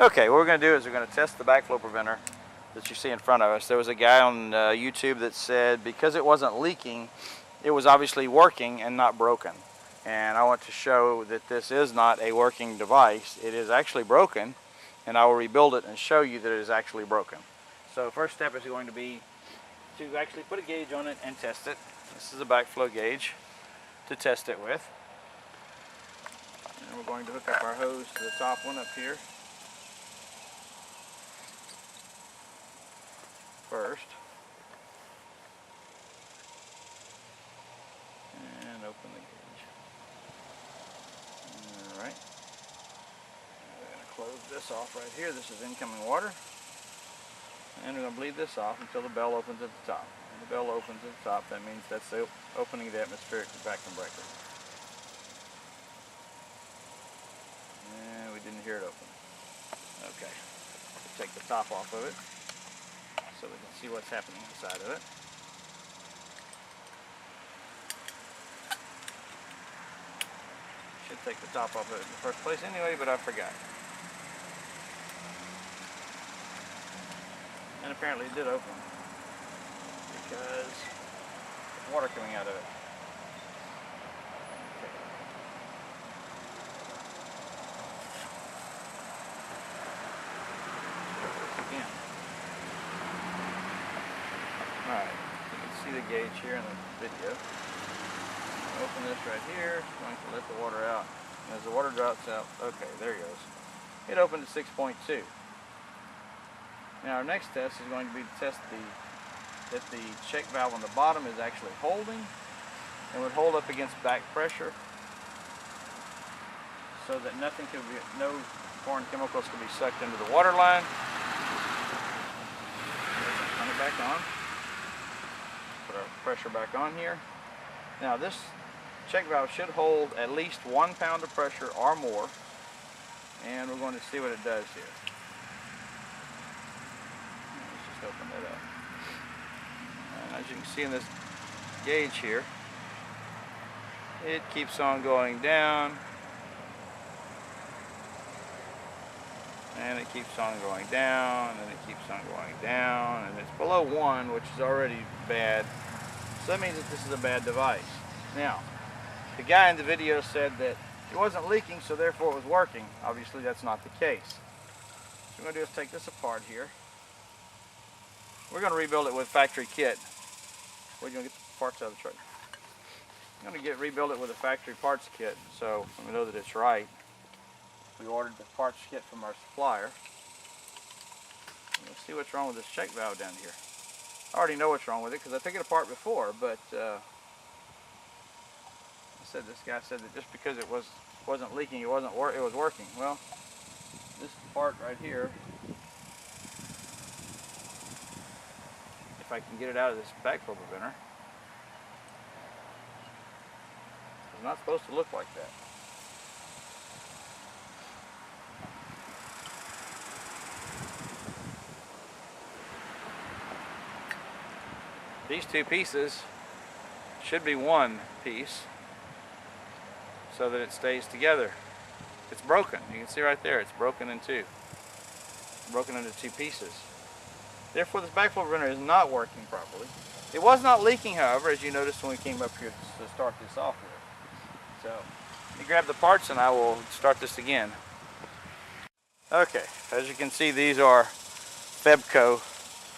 Okay, what we're going to do is we're going to test the backflow preventer that you see in front of us. There was a guy on YouTube that said because it wasn't leaking, it was obviously working and not broken. And I want to show that this is not a working device. It is actually broken, and I will rebuild it and show you that it is actually broken. So first step is going to be to actually put a gauge on it and test it. This is a backflow gauge to test it with. And we're going to hook up our hose to the top one up here first. And open the gauge. Alright. We're going to close this off right here. This is incoming water. And we're going to bleed this off until the bell opens at the top. When the bell opens at the top, that means that's the opening of the atmospheric vacuum breaker. And we didn't hear it open. Okay. Take the top off of it so we can see what's happening inside of it. Should take the top off of it in the first place anyway, but I forgot. And apparently it did open because there's water coming out of it. Okay. Again. Alright, you can see the gauge here in the video. Open this right here, it's going to let the water out. And as the water drops out, okay, there it goes. It opened at 6.2. Now our next test is going to be to test that the check valve on the bottom is actually holding and would hold up against back pressure so that no foreign chemicals can be sucked into the water line. Turn it back on. Put our pressure back on here. Now this check valve should hold at least 1 pound of pressure or more, and we're going to see what it does here. Let's just open that up. And as you can see in this gauge here, it keeps on going down, and it keeps on going down, and it keeps on going down, and it's below 1, which is already bad. So that means that this is a bad device. Now, the guy in the video said that it wasn't leaking, so therefore it was working. Obviously that's not the case. So what we're going to do is take this apart here. We're going to rebuild it with factory kit. We're going to get the parts out of the truck. I'm going to rebuild it with a factory parts kit, so we know that it's right. We ordered the parts kit from our supplier. Let's see what's wrong with this check valve down here. I already know what's wrong with it because I took it apart before, but this guy said that just because it wasn't leaking, it was working. Well, this part right here, if I can get it out of this backflow preventer, it's not supposed to look like that. These two pieces should be one piece so that it stays together. It's broken. You can see right there, it's broken in two. Broken into two pieces. Therefore, this backflow preventer is not working properly. It was not leaking, however, as you noticed when we came up here to start this off with. So, let me grab the parts and I will start this again. Okay, as you can see, these are Febco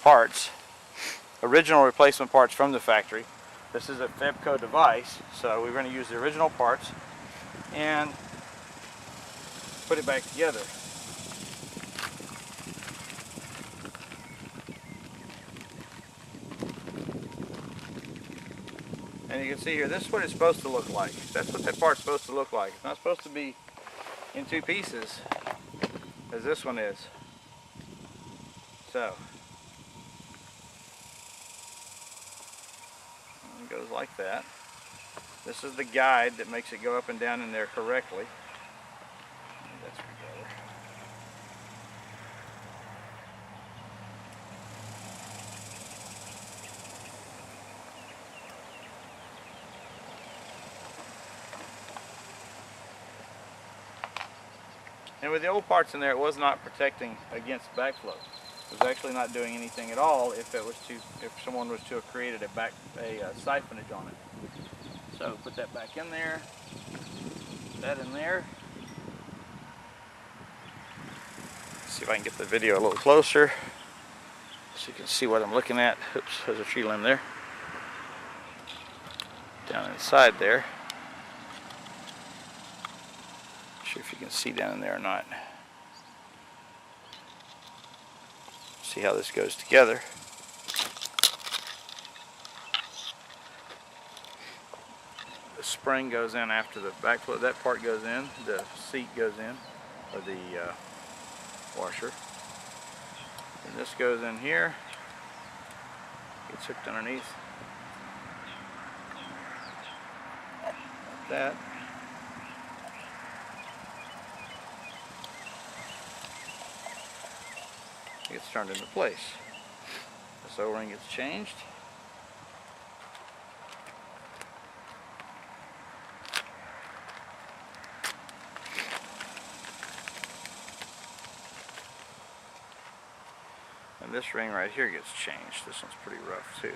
parts. Original replacement parts from the factory. This is a Febco device, so we're going to use the original parts and put it back together. And you can see here, this is what it's supposed to look like. That's what that part's supposed to look like. It's not supposed to be in two pieces, as this one is. So, it goes like that. This is the guide that makes it go up and down in there correctly. That's together. And with the old parts in there, it was not protecting against backflow. It was actually not doing anything at all if someone was to have created a siphonage on it. So put that back in there, that in there. See if I can get the video a little closer so you can see what I'm looking at. Oops, there's a tree limb there. Down inside there. Not sure if you can see down in there or not. See how this goes together. The spring goes in after the backflow. That part goes in. The seat goes in, or the washer. And this goes in here. Gets hooked underneath. Like that. It gets turned into place. This O-ring gets changed. And this ring right here gets changed. This one's pretty rough too.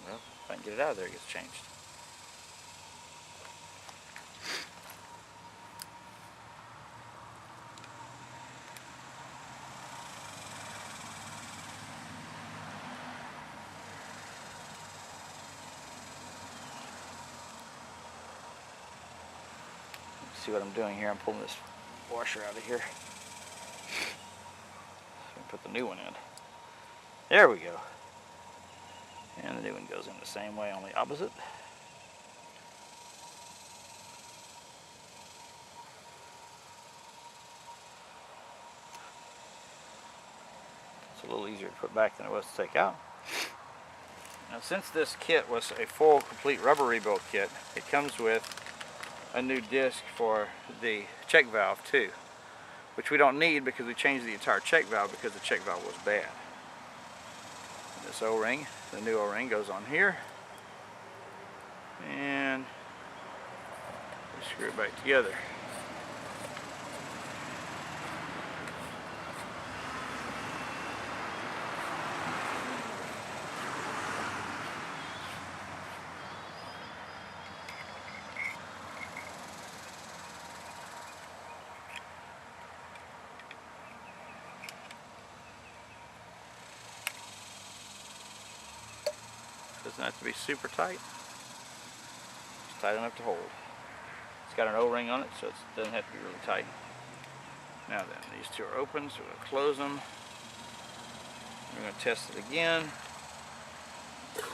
Well, if I can get it out of there, it gets changed. See what I'm doing here. I'm pulling this washer out of here. So put the new one in. There we go. And the new one goes in the same way, only opposite. It's a little easier to put back than it was to take out. Now, since this kit was a full, complete rubber rebuild kit, it comes with a new disc for the check valve too, which we don't need because we changed the entire check valve because the check valve was bad. And this O-ring, the new O-ring, goes on here, and we screw it back together. Doesn't have to be super tight. It's tight enough to hold. It's got an O-ring on it, so it doesn't have to be really tight. Now then, these two are open, so we're going to close them. We're going to test it again. Let's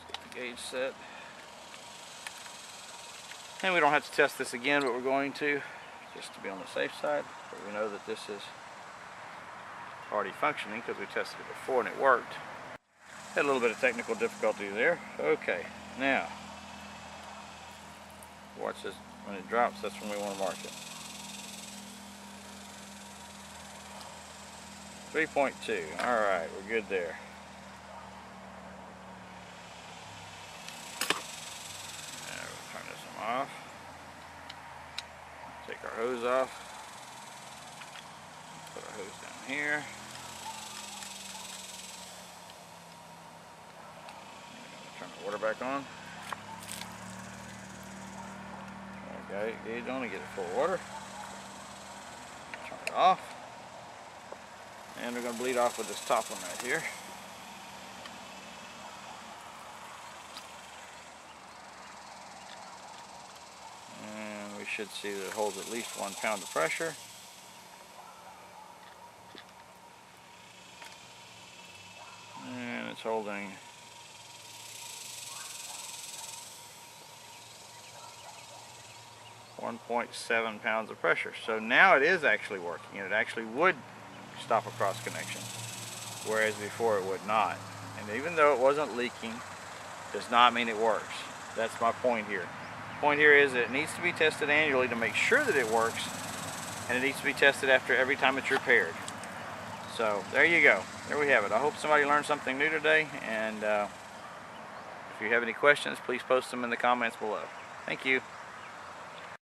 get the gauge set. And we don't have to test this again, but we're going to, just to be on the safe side. But we know that this is already functioning because we tested it before and it worked. Had a little bit of technical difficulty there. Okay, now watch this. When it drops, that's when we want to mark it. 3.2. Alright, we're good there. Now we'll turn this one off. Take our hose off. Put our hose down here. Turn the water back on. Okay, gauge on to get it full of water. Turn it off. And we're going to bleed off with this top one right here. And we should see that it holds at least 1 pound of pressure. And it's holding 1.7 pounds of pressure. So now it is actually working, and it actually would stop a cross connection, whereas before it would not. And even though it wasn't leaking, does not mean it works. That's my point here. The point here is that it needs to be tested annually to make sure that it works, and it needs to be tested after every time it's repaired. So there you go. There we have it. I hope somebody learned something new today, and if you have any questions, please post them in the comments below. Thank you.